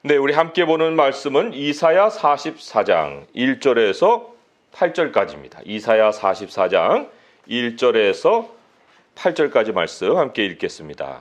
네, 우리 함께 보는 말씀은 이사야 44장 1절에서 8절까지입니다. 이사야 44장 1절에서 8절까지 말씀 함께 읽겠습니다.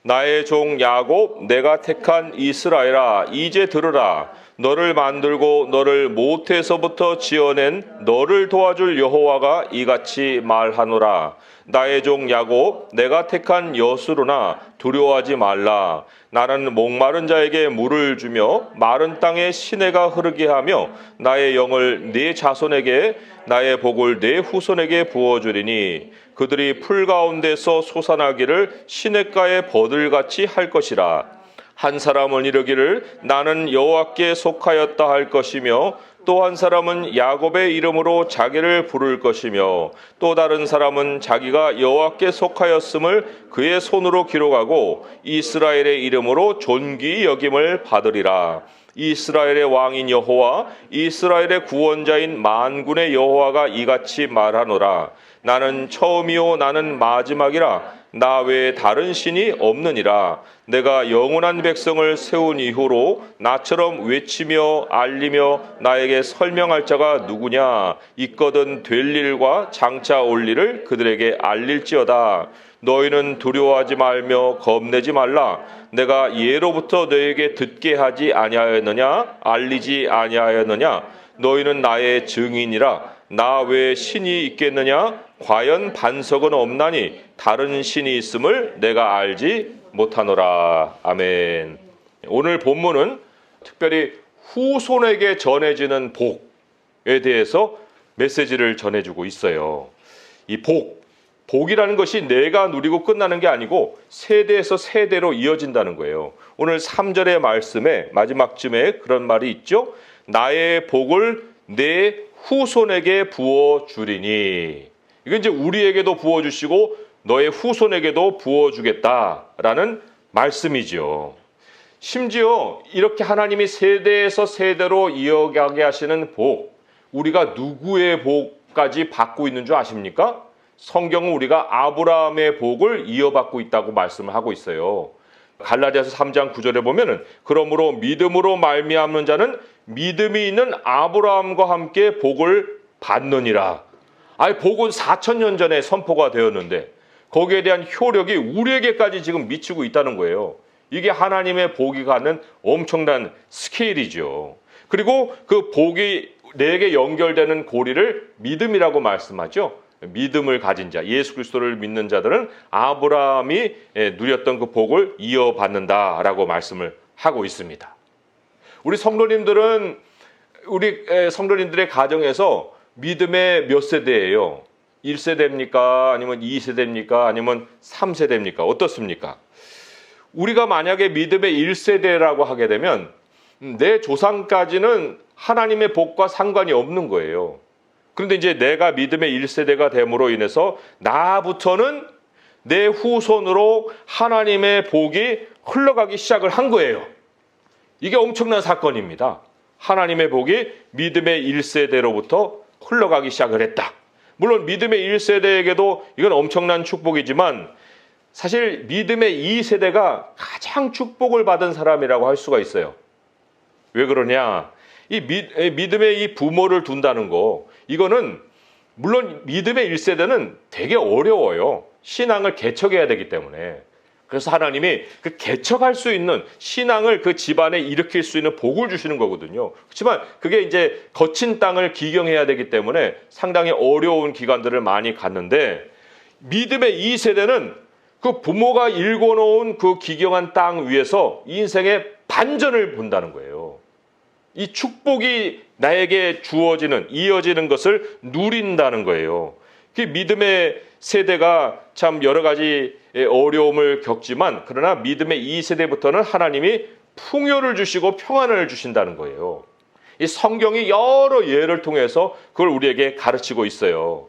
나의 종 야곱, 내가 택한 이스라엘아, 이제 들으라. 너를 만들고 너를 모태에서부터 지어낸 너를 도와줄 여호와가 이같이 말하노라. 나의 종 야곱, 내가 택한 여수로나 두려워하지 말라. 나는 목마른 자에게 물을 주며 마른 땅에 시내가 흐르게 하며 나의 영을 네 자손에게 나의 복을 네 후손에게 부어주리니 그들이 풀 가운데서 솟아나기를 시냇가의 버들같이 할 것이라. 한 사람은 이르기를 나는 여호와께 속하였다 할 것이며 또 한 사람은 야곱의 이름으로 자기를 부를 것이며 또 다른 사람은 자기가 여호와께 속하였음을 그의 손으로 기록하고 이스라엘의 이름으로 존귀 여김을 받으리라. 이스라엘의 왕인 여호와, 이스라엘의 구원자인 만군의 여호와가 이같이 말하노라. 나는 처음이요 나는 마지막이라. 나 외에 다른 신이 없느니라. 내가 영원한 백성을 세운 이후로 나처럼 외치며 알리며 나에게 설명할 자가 누구냐. 있거든 될 일과 장차 올 일을 그들에게 알릴지어다. 너희는 두려워하지 말며 겁내지 말라. 내가 예로부터 너에게 듣게 하지 아니하였느냐. 알리지 아니하였느냐. 너희는 나의 증인이라. 나 외에 신이 있겠느냐? 과연 반석은 없나니 다른 신이 있음을 내가 알지 못하노라. 아멘. 오늘 본문은 특별히 후손에게 전해지는 복에 대해서 메시지를 전해주고 있어요. 이 복이라는 것이 내가 누리고 끝나는 게 아니고 세대에서 세대로 이어진다는 거예요. 오늘 3절의 말씀에 마지막쯤에 그런 말이 있죠. 나의 복을 내 후손에게 부어주리니. 이건 이제 우리에게도 부어주시고 너의 후손에게도 부어주겠다라는 말씀이죠. 심지어 이렇게 하나님이 세대에서 세대로 이어가게 하시는 복, 우리가 누구의 복까지 받고 있는 줄 아십니까? 성경은 우리가 아브라함의 복을 이어받고 있다고 말씀을 하고 있어요. 갈라디아서 3장 9절에 보면은 그러므로 믿음으로 말미암는 자는 믿음이 있는 아브라함과 함께 복을 받느니라. 아니 복은 4,000년 전에 선포가 되었는데 거기에 대한 효력이 우리에게까지 지금 미치고 있다는 거예요. 이게 하나님의 복이 갖는 엄청난 스케일이죠. 그리고 그 복이 내게 연결되는 고리를 믿음이라고 말씀하죠. 믿음을 가진 자, 예수 그리스도를 믿는 자들은 아브라함이 누렸던 그 복을 이어받는다라고 말씀을 하고 있습니다. 우리 성도님들의 가정에서 믿음의 몇 세대예요? 1세대입니까? 아니면 2세대입니까? 아니면 3세대입니까? 어떻습니까? 우리가 만약에 믿음의 1세대라고 하게 되면 내 조상까지는 하나님의 복과 상관이 없는 거예요. 그런데 이제 내가 믿음의 1세대가 됨으로 인해서 나부터는 내 후손으로 하나님의 복이 흘러가기 시작을 한 거예요. 이게 엄청난 사건입니다. 하나님의 복이 믿음의 1세대로부터 흘러가기 시작을 했다. 물론 믿음의 1세대에게도 이건 엄청난 축복이지만 사실 믿음의 2세대가 가장 축복을 받은 사람이라고 할 수가 있어요. 왜 그러냐? 이 믿음의 이 부모를 둔다는 거, 이거는 물론 믿음의 1세대는 되게 어려워요. 신앙을 개척해야 되기 때문에. 그래서 하나님이 그 개척할 수 있는 신앙을 그 집안에 일으킬 수 있는 복을 주시는 거거든요. 그렇지만 그게 이제 거친 땅을 기경해야 되기 때문에 상당히 어려운 기간들을 많이 갔는데 믿음의 2세대는 그 부모가 일궈놓은 그 기경한 땅 위에서 인생의 반전을 본다는 거예요. 이 축복이 나에게 주어지는, 이어지는 것을 누린다는 거예요. 그 믿음의 세대가 참 여러 가지 어려움을 겪지만 그러나 믿음의 2세대부터는 하나님이 풍요를 주시고 평안을 주신다는 거예요. 이 성경이 여러 예를 통해서 그걸 우리에게 가르치고 있어요.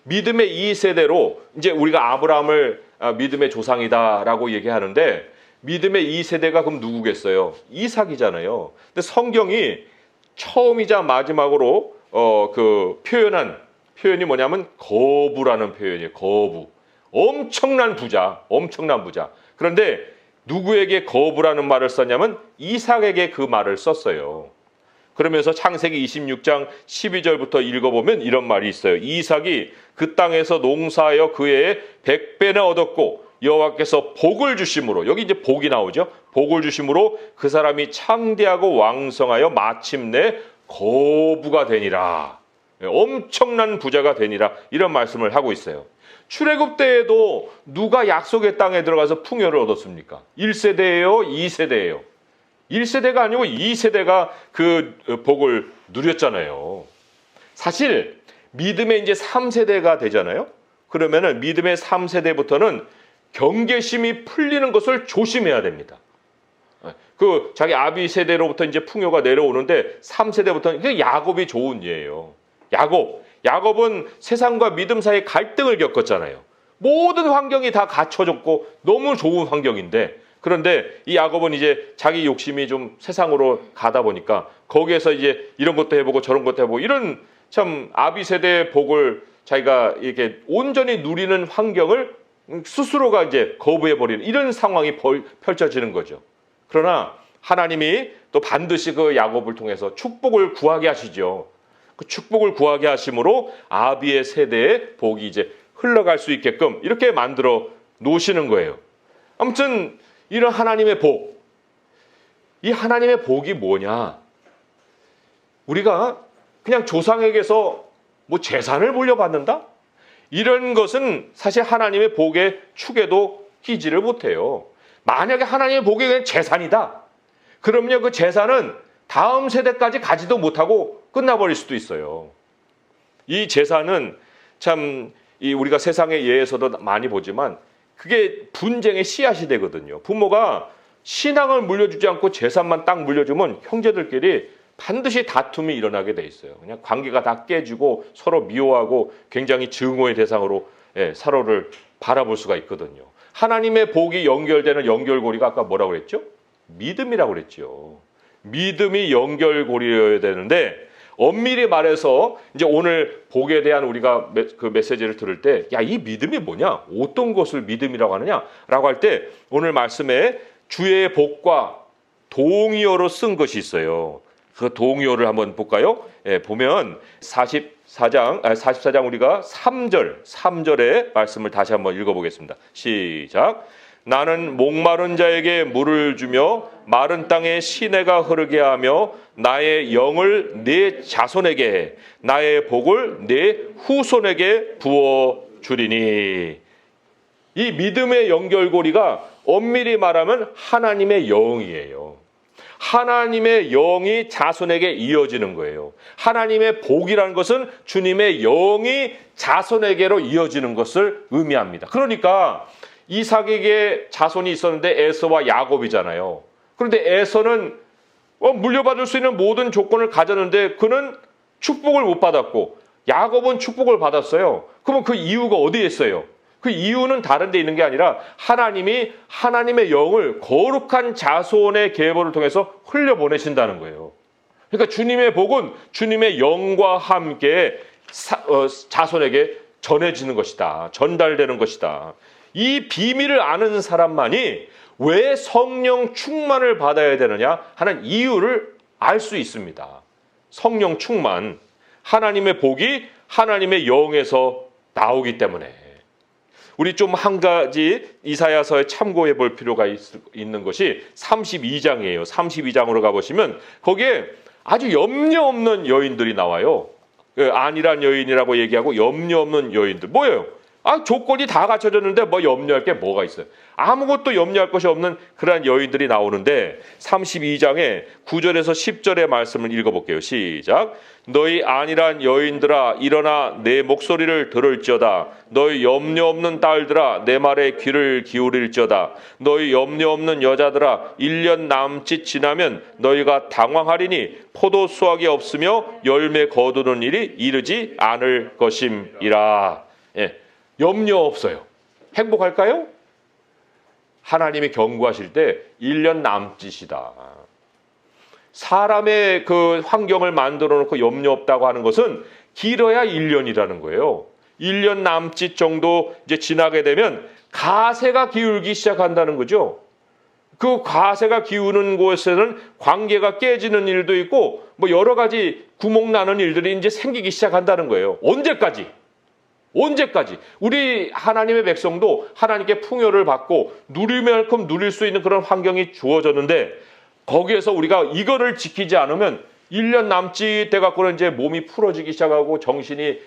믿음의 2세대로 이제 우리가 아브라함을 믿음의 조상이다라고 얘기하는데 믿음의 2세대가 그럼 누구겠어요? 이삭이잖아요. 근데 성경이 처음이자 마지막으로 표현한 표현이 뭐냐면 거부라는 표현이에요. 거부. 엄청난 부자. 그런데 누구에게 거부라는 말을 썼냐면 이삭에게 그 말을 썼어요. 그러면서 창세기 26장 12절부터 읽어보면 이런 말이 있어요. 이삭이 그 땅에서 농사하여 그 해에 100배나 얻었고 여호와께서 복을 주심으로, 여기 이제 복이 나오죠. 복을 주심으로 그 사람이 창대하고 왕성하여 마침내 거부가 되니라. 엄청난 부자가 되니라. 이런 말씀을 하고 있어요. 출애굽 때에도 누가 약속의 땅에 들어가서 풍요를 얻었습니까? 1세대예요? 2세대예요? 1세대가 아니고 2세대가 그 복을 누렸잖아요. 사실 믿음의 이제 3세대가 되잖아요. 그러면은 믿음의 3세대부터는 경계심이 풀리는 것을 조심해야 됩니다. 그 자기 아비 세대로부터 이제 풍요가 내려오는데 3세대부터는 이게 야곱이 좋은 예예요. 야곱은 세상과 믿음 사이의 갈등을 겪었잖아요. 모든 환경이 다 갖춰졌고 너무 좋은 환경인데, 그런데 이 야곱은 이제 자기 욕심이 좀 세상으로 가다 보니까 거기에서 이제 이런 것도 해보고 저런 것도 해보고 이런 참 아비 세대의 복을 자기가 이렇게 온전히 누리는 환경을 스스로가 이제 거부해버리는 이런 상황이 펼쳐지는 거죠. 그러나 하나님이 또 반드시 그 야곱을 통해서 축복을 구하게 하시죠. 그 축복을 구하게 하심으로 아비의 세대의 복이 이제 흘러갈 수 있게끔 이렇게 만들어 놓으시는 거예요. 아무튼 이런 하나님의 복, 이 하나님의 복이 뭐냐? 우리가 그냥 조상에게서 뭐 재산을 물려받는다? 이런 것은 사실 하나님의 복의 축에도 끼지를 못해요. 만약에 하나님의 복이 그냥 재산이다. 그럼요, 그 재산은 다음 세대까지 가지도 못하고 끝나버릴 수도 있어요. 이 재산은 참 우리가 세상의 예에서도 많이 보지만 그게 분쟁의 씨앗이 되거든요. 부모가 신앙을 물려주지 않고 재산만 딱 물려주면 형제들끼리 반드시 다툼이 일어나게 돼 있어요. 그냥 관계가 다 깨지고 서로 미워하고 굉장히 증오의 대상으로 서로를 바라볼 수가 있거든요. 하나님의 복이 연결되는 연결고리가 아까 뭐라고 그랬죠? 믿음이라고 그랬죠. 믿음이 연결고리여야 되는데, 엄밀히 말해서 이제 오늘 복에 대한 우리가 그 메시지를 들을 때, 야, 이 믿음이 뭐냐? 어떤 것을 믿음이라고 하느냐? 라고 할 때 오늘 말씀에 주의 복과 동의어로 쓴 것이 있어요. 그 동의어를 한번 볼까요? 보면 44장 우리가 3절의 말씀을 다시 한번 읽어보겠습니다. 시작. 나는 목마른 자에게 물을 주며 마른 땅에 시내가 흐르게 하며 나의 영을 내 자손에게 해 나의 복을 내 후손에게 부어 주리니. 이 믿음의 연결고리가 엄밀히 말하면 하나님의 영이에요. 하나님의 영이 자손에게 이어지는 거예요. 하나님의 복이라는 것은 주님의 영이 자손에게로 이어지는 것을 의미합니다. 그러니까 이삭에게 자손이 있었는데 에서와 야곱이잖아요. 그런데 에서는 물려받을 수 있는 모든 조건을 가졌는데 그는 축복을 못 받았고 야곱은 축복을 받았어요. 그러면 그 이유가 어디에 있어요? 그 이유는 다른 데 있는 게 아니라 하나님이 하나님의 영을 거룩한 자손의 계보를 통해서 흘려보내신다는 거예요. 그러니까 주님의 복은 주님의 영과 함께 자손에게 전해지는 것이다. 전달되는 것이다. 이 비밀을 아는 사람만이 왜 성령 충만을 받아야 되느냐 하는 이유를 알 수 있습니다. 성령 충만, 하나님의 복이 하나님의 영에서 나오기 때문에. 우리 좀 한 가지 이사야서에 참고해 볼 필요가 있는 것이 32장이에요. 32장으로 가보시면 거기에 아주 염려 없는 여인들이 나와요. 안일한 여인이라고 얘기하고 염려 없는 여인들. 뭐예요? 조건이 다 갖춰졌는데 뭐 염려할 게 뭐가 있어요? 아무것도 염려할 것이 없는 그러한 여인들이 나오는데 32장에 9절에서 10절의 말씀을 읽어볼게요. 시작. 너희 안일한 여인들아 일어나 내 목소리를 들을지어다. 너희 염려 없는 딸들아 내 말에 귀를 기울일지어다. 너희 염려 없는 여자들아 1년 남짓 지나면 너희가 당황하리니 포도 수확이 없으며 열매 거두는 일이 이르지 않을 것임이라. 염려 없어요. 행복할까요? 하나님이 경고하실 때 1년 남짓이다. 사람의 그 환경을 만들어 놓고 염려 없다고 하는 것은 길어야 1년이라는 거예요. 1년 남짓 정도 이제 지나게 되면 가세가 기울기 시작한다는 거죠. 그 과세가 기우는 곳에서는 관계가 깨지는 일도 있고 뭐 여러 가지 구멍 나는 일들이 이제 생기기 시작한다는 거예요. 언제까지? 언제까지? 우리 하나님의 백성도 하나님께 풍요를 받고 누리만큼 누릴 수 있는 그런 환경이 주어졌는데 거기에서 우리가 이거를 지키지 않으면 1년 남짓 돼갖고는 이제 몸이 풀어지기 시작하고 정신이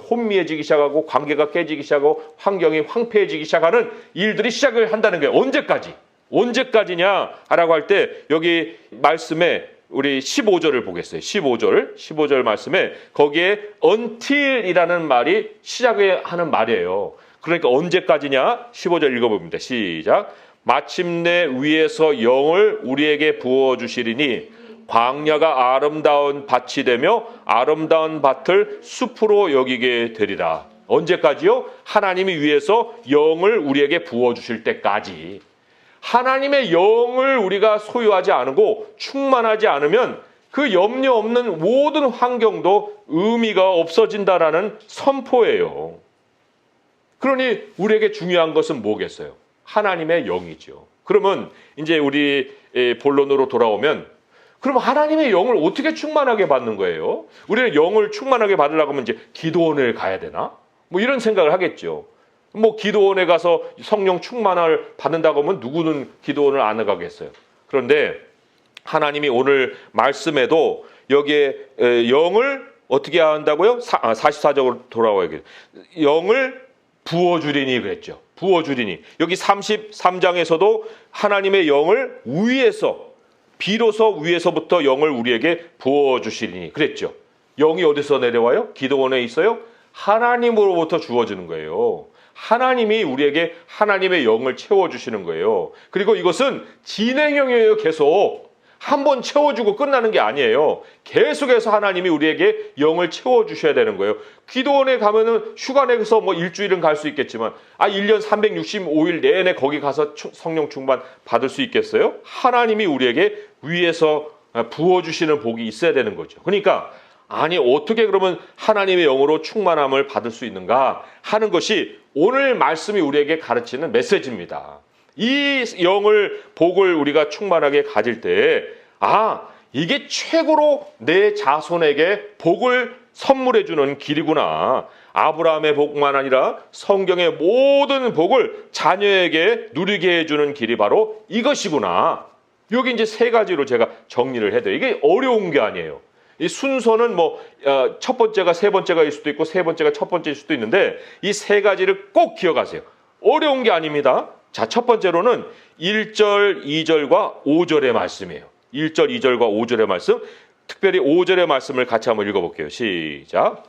혼미해지기 시작하고 관계가 깨지기 시작하고 환경이 황폐해지기 시작하는 일들이 시작을 한다는 거예요. 언제까지? 언제까지냐라고 할 때 여기 말씀에 우리 15절을 보겠어요. 15절 말씀에 거기에 until이라는 말이 시작을 하는 말이에요. 그러니까 언제까지냐? 15절 읽어봅니다. 시작. 마침내 위에서 영을 우리에게 부어주시리니 광야가 아름다운 밭이 되며 아름다운 밭을 숲으로 여기게 되리라. 언제까지요? 하나님이 위에서 영을 우리에게 부어주실 때까지. 하나님의 영을 우리가 소유하지 않고 충만하지 않으면 그 염려 없는 모든 환경도 의미가 없어진다라는 선포예요. 그러니 우리에게 중요한 것은 뭐겠어요? 하나님의 영이죠. 그러면 이제 우리 본론으로 돌아오면 그럼 하나님의 영을 어떻게 충만하게 받는 거예요? 우리는 영을 충만하게 받으려고 하면 이제 기도원을 가야 되나? 뭐 이런 생각을 하겠죠. 뭐 기도원에 가서 성령 충만을 받는다고 하면 누구는 기도원을 안 가겠어요. 그런데 하나님이 오늘 말씀에도 여기에 영을 어떻게 한다고요? 44절로 돌아와야겠죠. 영을 부어주리니 그랬죠. 부어주리니. 여기 33장에서도 하나님의 영을 위에서 비로소 위에서부터 영을 우리에게 부어주시리니 그랬죠. 영이 어디서 내려와요? 기도원에 있어요? 하나님으로부터 주어지는 거예요. 하나님이 우리에게 하나님의 영을 채워주시는 거예요. 그리고 이것은 진행형이에요. 계속. 한번 채워주고 끝나는 게 아니에요. 계속해서 하나님이 우리에게 영을 채워주셔야 되는 거예요. 기도원에 가면은 휴가 내서 뭐 일주일은 갈 수 있겠지만 1년 365일 내내 거기 가서 성령 충만 받을 수 있겠어요? 하나님이 우리에게 위에서 부어주시는 복이 있어야 되는 거죠. 그러니까 아니 어떻게 그러면 하나님의 영으로 충만함을 받을 수 있는가 하는 것이 오늘 말씀이 우리에게 가르치는 메시지입니다. 이 영을 복을 우리가 충만하게 가질 때 이게 최고로 내 자손에게 복을 선물해 주는 길이구나. 아브라함의 복만 아니라 성경의 모든 복을 자녀에게 누리게 해주는 길이 바로 이것이구나. 여기 이제 세 가지로 제가 정리를 해도 이게 어려운 게 아니에요. 이 순서는 뭐 첫 번째가 세 번째가일 수도 있고 세 번째가 첫 번째일 수도 있는데 이 세 가지를 꼭 기억하세요. 어려운 게 아닙니다. 자, 첫 번째로는 1절, 2절과 5절의 말씀이에요. 1절, 2절과 5절의 말씀, 특별히 5절의 말씀을 같이 한번 읽어볼게요. 시작.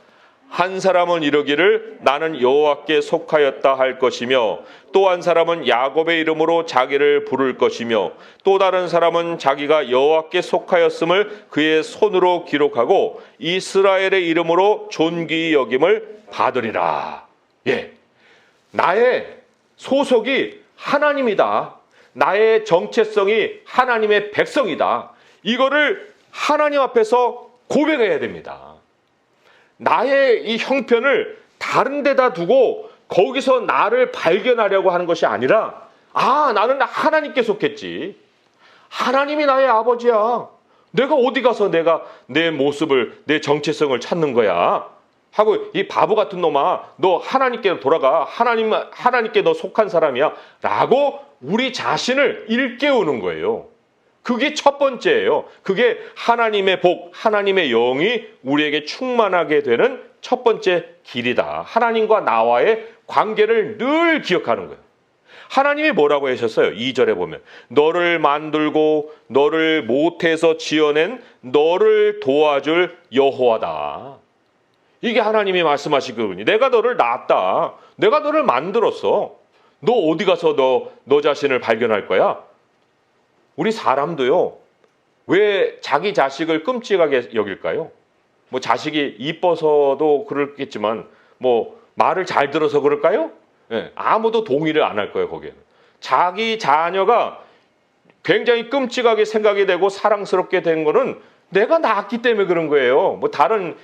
한 사람은 이르기를 나는 여호와께 속하였다 할 것이며 또 한 사람은 야곱의 이름으로 자기를 부를 것이며 또 다른 사람은 자기가 여호와께 속하였음을 그의 손으로 기록하고 이스라엘의 이름으로 존귀히 여김을 받으리라. 예, 나의 소속이 하나님이다. 나의 정체성이 하나님의 백성이다. 이거를 하나님 앞에서 고백해야 됩니다. 나의 이 형편을 다른 데다 두고 거기서 나를 발견하려고 하는 것이 아니라 나는 하나님께 속했지. 하나님이 나의 아버지야. 내가 어디 가서 내가 내 모습을 내 정체성을 찾는 거야. 하고 이 바보 같은 놈아 너 하나님께 돌아가. 하나님께 너 속한 사람이야. 라고 우리 자신을 일깨우는 거예요. 그게 첫 번째예요. 그게 하나님의 복, 하나님의 영이 우리에게 충만하게 되는 첫 번째 길이다. 하나님과 나와의 관계를 늘 기억하는 거예요. 하나님이 뭐라고 하셨어요? 2절에 보면 너를 만들고 너를 모태에서 지어낸 너를 도와줄 여호와다. 이게 하나님이 말씀하시거든요. 내가 너를 낳았다. 내가 너를 만들었어. 너 어디 가서 너 자신을 발견할 거야? 우리 사람도요. 왜 자기 자식을 끔찍하게 여길까요? 뭐 자식이 이뻐서도 그렇겠지만 뭐 말을 잘 들어서 그럴까요? 네, 아무도 동의를 안 할 거예요. 거기에는. 자기 자녀가 굉장히 끔찍하게 생각이 되고 사랑스럽게 된 거는 내가 낳았기 때문에 그런 거예요. 뭐 다른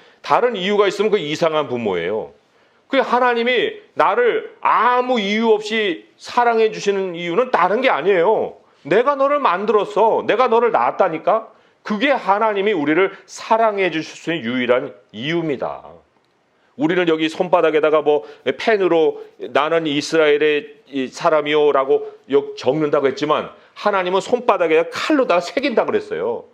이유가 있으면 그 이상한 부모예요. 그 하나님이 나를 아무 이유 없이 사랑해 주시는 이유는 다른 게 아니에요. 내가 너를 만들었어. 내가 너를 낳았다니까. 그게 하나님이 우리를 사랑해 주실 수 있는 유일한 이유입니다. 우리는 여기 손바닥에다가 뭐 펜으로 나는 이스라엘의 사람이요라고 적는다고 했지만 하나님은 손바닥에 칼로다가 새긴다 그랬어요.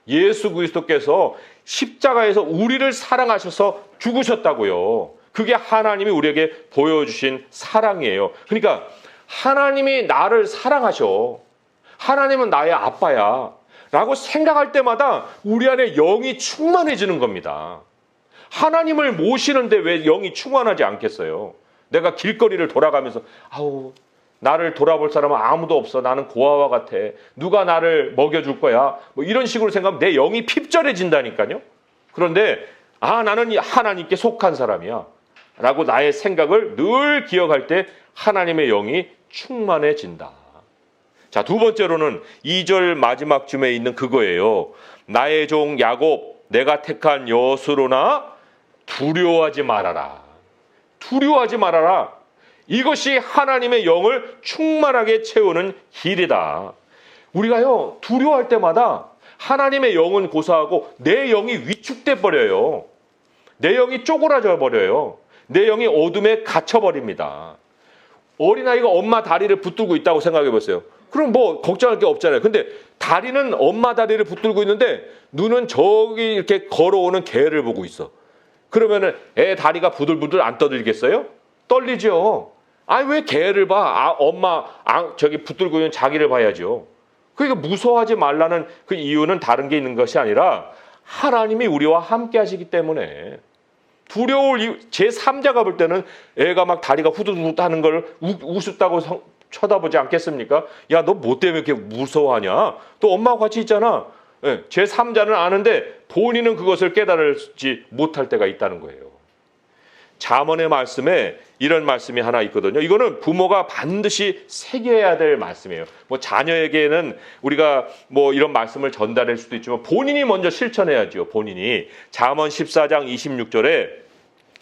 예수 그리스도께서 십자가에서 우리를 사랑하셔서 죽으셨다고요. 그게 하나님이 우리에게 보여주신 사랑이에요. 그러니까 하나님이 나를 사랑하셔. 하나님은 나의 아빠야. 라고 생각할 때마다 우리 안에 영이 충만해지는 겁니다. 하나님을 모시는데 왜 영이 충만하지 않겠어요? 내가 길거리를 돌아가면서 아우 나를 돌아볼 사람은 아무도 없어. 나는 고아와 같아. 누가 나를 먹여줄 거야? 뭐 이런 식으로 생각하면 내 영이 핍절해진다니까요. 그런데 나는 하나님께 속한 사람이야. 라고 나의 생각을 늘 기억할 때 하나님의 영이 충만해진다. 자, 두 번째로는 2절 마지막 쯤에 있는 그거예요. 나의 종 야곱 내가 택한 여수로나 두려워하지 말아라. 두려워하지 말아라. 이것이 하나님의 영을 충만하게 채우는 길이다. 우리가요, 두려워할 때마다 하나님의 영은 고사하고 내 영이 위축돼 버려요. 내 영이 쪼그라져 버려요. 내 영이 어둠에 갇혀버립니다. 어린아이가 엄마 다리를 붙들고 있다고 생각해 보세요. 그럼 뭐 걱정할 게 없잖아요. 근데 다리는 엄마 다리를 붙들고 있는데 눈은 저기 이렇게 걸어오는 개를 보고 있어. 그러면은 애 다리가 부들부들 안 떠들겠어요? 떨리죠. 왜 개를 봐? 엄마 저기 붙들고 있는 자기를 봐야죠. 그러니까 무서워하지 말라는 그 이유는 다른 게 있는 것이 아니라 하나님이 우리와 함께 하시기 때문에 두려울 이유, 제3자가 볼 때는 애가 막 다리가 후두둑 하는 걸 우습다고 쳐다보지 않겠습니까? 야, 너 뭐 때문에 이렇게 무서워하냐? 또 엄마하고 같이 있잖아. 제3자는 아는데 본인은 그것을 깨달지 못할 때가 있다는 거예요. 잠언의 말씀에 이런 말씀이 하나 있거든요. 이거는 부모가 반드시 새겨야 될 말씀이에요. 뭐 자녀에게는 우리가 뭐 이런 말씀을 전달할 수도 있지만 본인이 먼저 실천해야죠. 본인이. 잠언 14장 26절에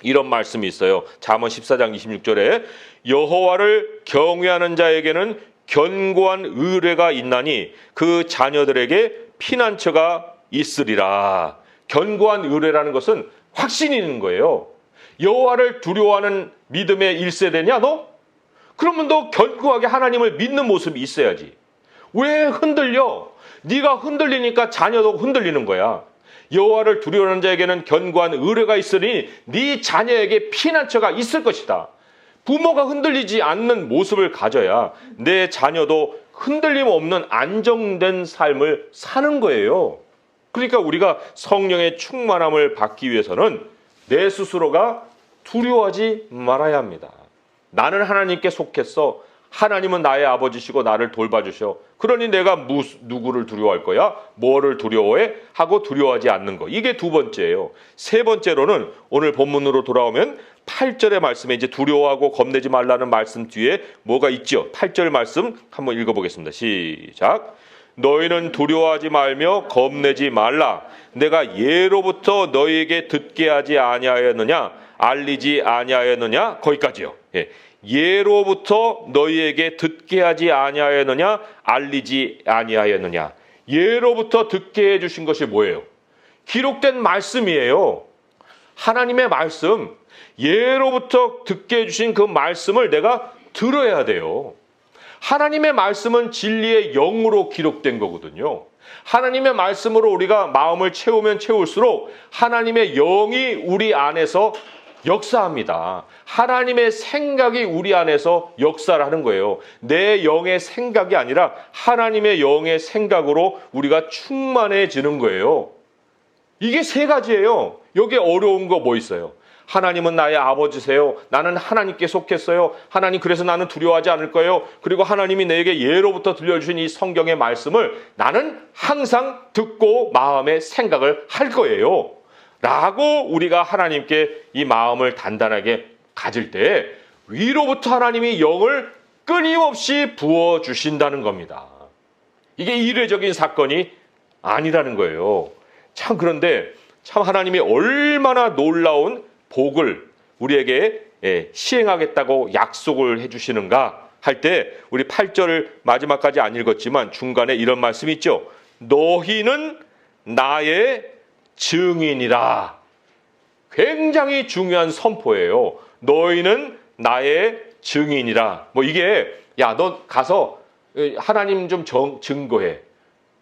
이런 말씀이 있어요. 잠언 14장 26절에 여호와를 경외하는 자에게는 견고한 의뢰가 있나니 그 자녀들에게 피난처가 있으리라. 견고한 의뢰라는 것은 확신이 있는 거예요. 여호와를 두려워하는 믿음의 1세대냐 너? 그러면 너 견고하게 하나님을 믿는 모습이 있어야지. 왜 흔들려? 네가 흔들리니까 자녀도 흔들리는 거야. 여호와를 두려워하는 자에게는 견고한 의뢰가 있으니 네 자녀에게 피난처가 있을 것이다. 부모가 흔들리지 않는 모습을 가져야 내 자녀도 흔들림 없는 안정된 삶을 사는 거예요. 그러니까 우리가 성령의 충만함을 받기 위해서는 내 스스로가 두려워하지 말아야 합니다. 나는 하나님께 속했어. 하나님은 나의 아버지시고 나를 돌봐주셔. 그러니 내가 누구를 두려워할 거야? 뭐를 두려워해? 하고 두려워하지 않는 거. 이게 두 번째예요. 세 번째로는 오늘 본문으로 돌아오면 8절의 말씀에 이제 두려워하고 겁내지 말라는 말씀 뒤에 뭐가 있죠? 8절 말씀 한번 읽어보겠습니다. 시작. 너희는 두려워하지 말며 겁내지 말라. 내가 예로부터 너희에게 듣게 하지 아니하였느냐? 알리지 아니하였느냐? 거기까지요. 예로부터 너희에게 듣게 하지 아니하였느냐? 알리지 아니하였느냐? 예로부터 듣게 해주신 것이 뭐예요? 기록된 말씀이에요. 하나님의 말씀. 예로부터 듣게 해주신 그 말씀을 내가 들어야 돼요. 하나님의 말씀은 진리의 영으로 기록된 거거든요. 하나님의 말씀으로 우리가 마음을 채우면 채울수록 하나님의 영이 우리 안에서 역사합니다. 하나님의 생각이 우리 안에서 역사를 하는 거예요. 내 영의 생각이 아니라 하나님의 영의 생각으로 우리가 충만해지는 거예요. 이게 세 가지예요. 여기에 어려운 거 뭐 있어요? 하나님은 나의 아버지세요. 나는 하나님께 속했어요. 하나님 그래서 나는 두려워하지 않을 거예요. 그리고 하나님이 내게 예로부터 들려주신 이 성경의 말씀을 나는 항상 듣고 마음에 생각을 할 거예요. 라고 우리가 하나님께 이 마음을 단단하게 가질 때 위로부터 하나님이 영을 끊임없이 부어주신다는 겁니다. 이게 이례적인 사건이 아니라는 거예요. 참 그런데 참 하나님이 얼마나 놀라운 복을 우리에게 시행하겠다고 약속을 해주시는가 할 때 우리 8절 마지막까지 안 읽었지만 중간에 이런 말씀이 있죠. 너희는 나의 증인이라. 굉장히 중요한 선포예요. 너희는 나의 증인이라. 뭐 이게 야, 너 가서 하나님 좀 증거해.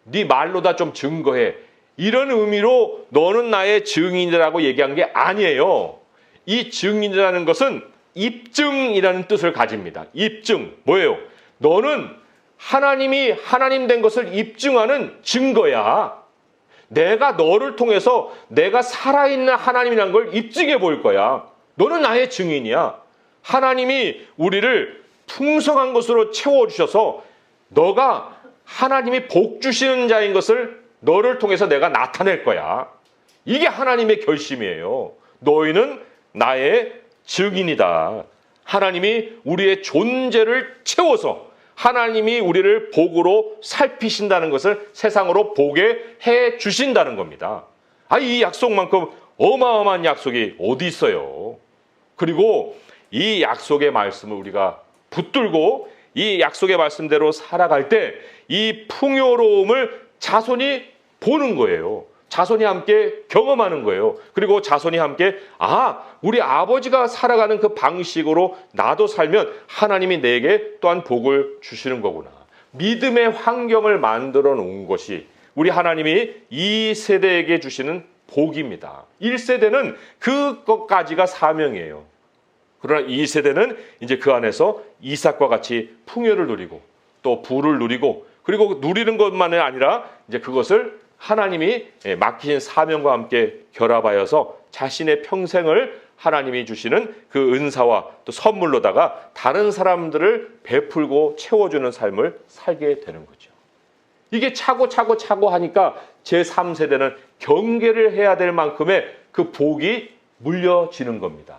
네 말로다 좀 증거해. 이런 의미로 너는 나의 증인이라고 얘기한 게 아니에요. 이 증인이라는 것은 입증이라는 뜻을 가집니다. 입증. 뭐예요? 너는 하나님이 하나님 된 것을 입증하는 증거야. 내가 너를 통해서 내가 살아있는 하나님이라는 걸 입증해 볼 거야. 너는 나의 증인이야. 하나님이 우리를 풍성한 것으로 채워주셔서 너가 하나님이 복 주시는 자인 것을 너를 통해서 내가 나타낼 거야. 이게 하나님의 결심이에요. 너희는 나의 증인이다. 하나님이 우리의 존재를 채워서 하나님이 우리를 복으로 살피신다는 것을 세상으로 보게 해 주신다는 겁니다. 이 약속만큼 어마어마한 약속이 어디 있어요. 그리고 이 약속의 말씀을 우리가 붙들고 이 약속의 말씀대로 살아갈 때 이 풍요로움을 자손이 보는 거예요. 자손이 함께 경험하는 거예요. 그리고 자손이 함께 우리 아버지가 살아가는 그 방식으로 나도 살면 하나님이 내게 또한 복을 주시는 거구나. 믿음의 환경을 만들어 놓은 것이 우리 하나님이 이 세대에게 주시는 복입니다. 1세대는 그것까지가 사명이에요. 그러나 2세대는 이제 그 안에서 이삭과 같이 풍요를 누리고 또 부를 누리고 그리고 누리는 것만이 아니라 이제 그것을 하나님이 맡기신 사명과 함께 결합하여서 자신의 평생을 하나님이 주시는 그 은사와 또 선물로다가 다른 사람들을 베풀고 채워주는 삶을 살게 되는 거죠. 이게 차고 하니까 제3세대는 경계를 해야 될 만큼의 그 복이 물려지는 겁니다.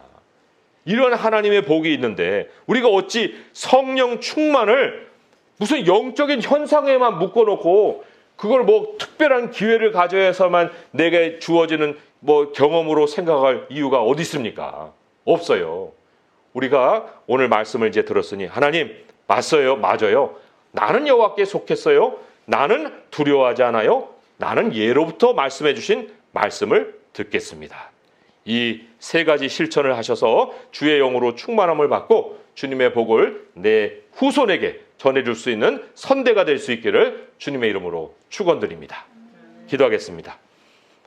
이런 하나님의 복이 있는데 우리가 어찌 성령 충만을 무슨 영적인 현상에만 묶어놓고 그걸 뭐 특별한 기회를 가져야서만 내게 주어지는 뭐 경험으로 생각할 이유가 어디 있습니까? 없어요. 우리가 오늘 말씀을 이제 들었으니 하나님 맞아요. 나는 여호와께 속했어요. 나는 두려워하지 않아요. 나는 예로부터 말씀해 주신 말씀을 듣겠습니다. 이 세 가지 실천을 하셔서 주의 영으로 충만함을 받고 주님의 복을 내 후손에게 전해줄 수 있는 선대가 될 수 있기를 주님의 이름으로 축원드립니다. 기도하겠습니다.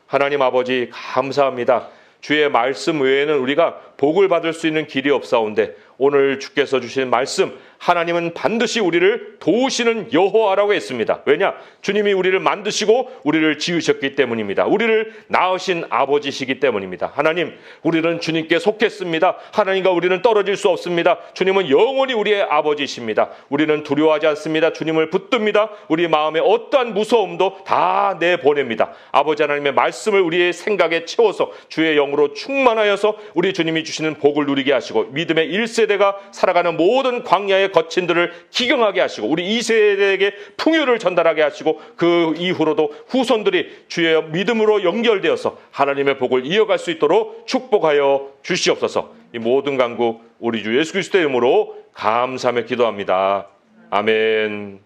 하나님 아버지 감사합니다. 주의 말씀 외에는 우리가 복을 받을 수 있는 길이 없사온데 오늘 주께서 주신 말씀 하나님은 반드시 우리를 도우시는 여호와라고 했습니다. 왜냐? 주님이 우리를 만드시고 우리를 지으셨기 때문입니다. 우리를 낳으신 아버지시기 때문입니다. 하나님, 우리는 주님께 속했습니다. 하나님과 우리는 떨어질 수 없습니다. 주님은 영원히 우리의 아버지십니다. 우리는 두려워하지 않습니다. 주님을 붙듭니다. 우리 마음에 어떠한 무서움도 다 내보냅니다. 아버지 하나님의 말씀을 우리의 생각에 채워서 주의 영으로 충만하여서 우리 주님이 주시는 복을 누리게 하시고 믿음의 1세대가 살아가는 모든 광야의 거친들을 기경하게 하시고 우리 2세대에게 풍요를 전달하게 하시고 그 이후로도 후손들이 주의 믿음으로 연결되어서 하나님의 복을 이어갈 수 있도록 축복하여 주시옵소서. 이 모든 간구 우리 주 예수 그리스도의 이름으로 감사하며 기도합니다. 아멘.